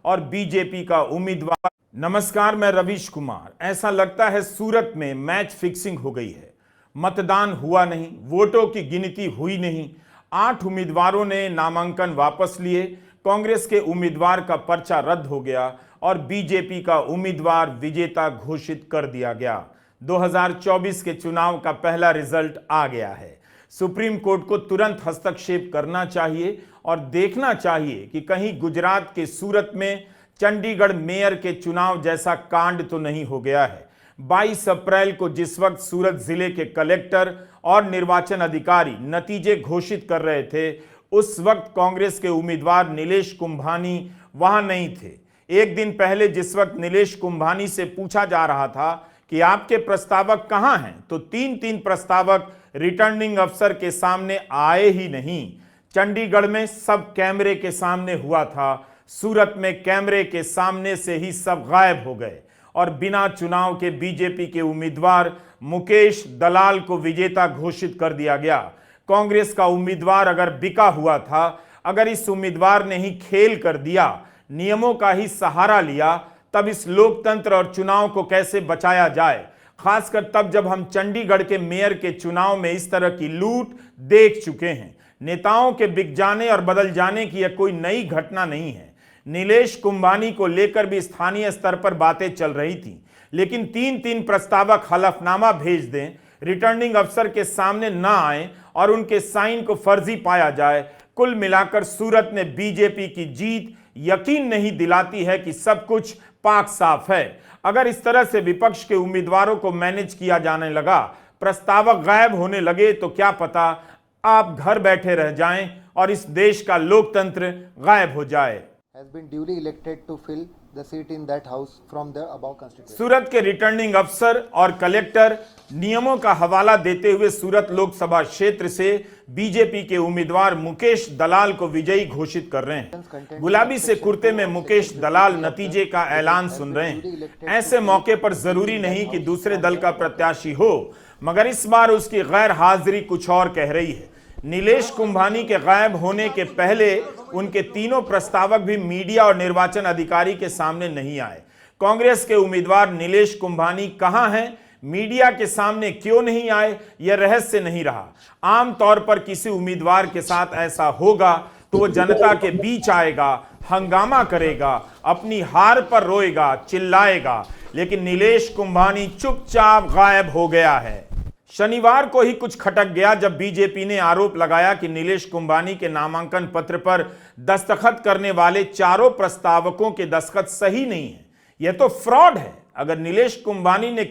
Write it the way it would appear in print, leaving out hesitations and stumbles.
और बीजेपी का उम्मीदवार। नमस्कार, मैं रवीश कुमार। ऐसा लगता है सूरत में मैच फिक्सिंग हो गई है। मतदान हुआ नहीं, वोटों की गिनती हुई नहीं। 8 उम्मीदवारों ने नामांकन वापस लिए, कांग्रेस के उम्मीदवार का पर्चा रद्द हो गया और बीजेपी का उम्मीदवार विजेता घोषित कर दिया गया। 2024 के चुनाव का पहला रिजल्ट आ गया है। सुप्रीम कोर्ट को तुरंत हस्तक्षेप करना चाहिए और देखना चाहिए कि कहीं गुजरात के सूरत में चंडीगढ़ मेयर के चुनाव जैसा कांड तो नहीं हो गया है। 22 अप्रैल को जिस वक्त सूरत जिले के कलेक्टर और निर्वाचन अधिकारी नतीजे घोषित कर रहे थे, उस वक्त कांग्रेस के उम्मीदवार नीलेश कुंभानी वहां नहीं थे। एक दिन पहले जिस वक्त नीलेश कुंभानी से पूछा जा रहा था कि आपके प्रस्तावक कहां हैं, तो तीन प्रस्तावक रिटर्निंग अफसर के सामने आए ही नहीं। चंडीगढ़ में सब कैमरे के सामने हुआ था, सूरत में कैमरे के सामने से ही सब गायब हो गए और बिना चुनाव के बीजेपी के उम्मीदवार मुकेश दलाल को विजेता घोषित कर दिया गया। कांग्रेस का उम्मीदवार अगर बिका हुआ था, अगर इस उम्मीदवार ने ही खेल कर दिया, नियमों का ही सहारा लिया, तब इस लोकतंत्र और चुनाव को कैसे बचाया जाए। खासकर तब जब हम चंडीगढ़ के मेयर के चुनाव में इस तरह की लूट देख चुके हैं। नेताओं के बिक जाने और बदल जाने की यह कोई नई घटना नहीं है। नीलेश कुंभानी को लेकर भी स्थानीय स्तर पर बातें चल रही थी, लेकिन तीन प्रस्तावक हलफनामा भेज दें, रिटर्निंग अफसर के सामने ना आए और उनके साइन को फर्जी पाया जाए। कुल मिलाकर सूरत में बीजेपी की जीत यकीन नहीं दिलाती है कि सब कुछ पाक साफ है। अगर इस तरह से विपक्ष के उम्मीदवारों को मैनेज किया जाने लगा, प्रस्तावक गायब होने लगे, तो क्या पता आप घर बैठे रह जाएं और इस देश का लोकतंत्र गायब हो जाए। has been duly elected to fill the seat in that house from the above constituency. सूरत के रिटर्निंग अफसर और कलेक्टर नियमों का हवाला देते हुए सूरत लोकसभा क्षेत्र से बीजेपी के उम्मीदवार मुकेश दलाल को विजयी घोषित कर रहे हैं। गुलाबी से कुर्ते में मुकेश दलाल नतीजे का ऐलान सुन रहे हैं। ऐसे मौके पर जरूरी नहीं कि दूसरे दल का प्रत्याशी हो, मगर इस बार उसकी गैर हाजिरी कुछ और कह रही है। नीलेश कुंभानी के गायब होने के पहले उनके तीनों प्रस्तावक भी मीडिया और निर्वाचन अधिकारी के सामने नहीं आए। कांग्रेस के उम्मीदवार नीलेश कुंभानी कहां हैं, मीडिया के सामने क्यों नहीं आए, यह रहस्य नहीं रहा। आमतौर पर किसी उम्मीदवार के साथ ऐसा होगा तो वो जनता के बीच आएगा, हंगामा करेगा, अपनी हार पर रोएगा, चिल्लाएगा, लेकिन नीलेश कुंभानी चुपचाप गायब हो गया है। शनिवार को ही कुछ खटक गया जब बीजेपी ने आरोप लगाया कि नीलेश कुंभानी के नामांकन पत्र पर दस्तखत करने वाले चारों प्रस्तावकों के दस्तखत सही नहीं है। यह तो फ्रॉड है। अगर नीलेश कुंभानी ने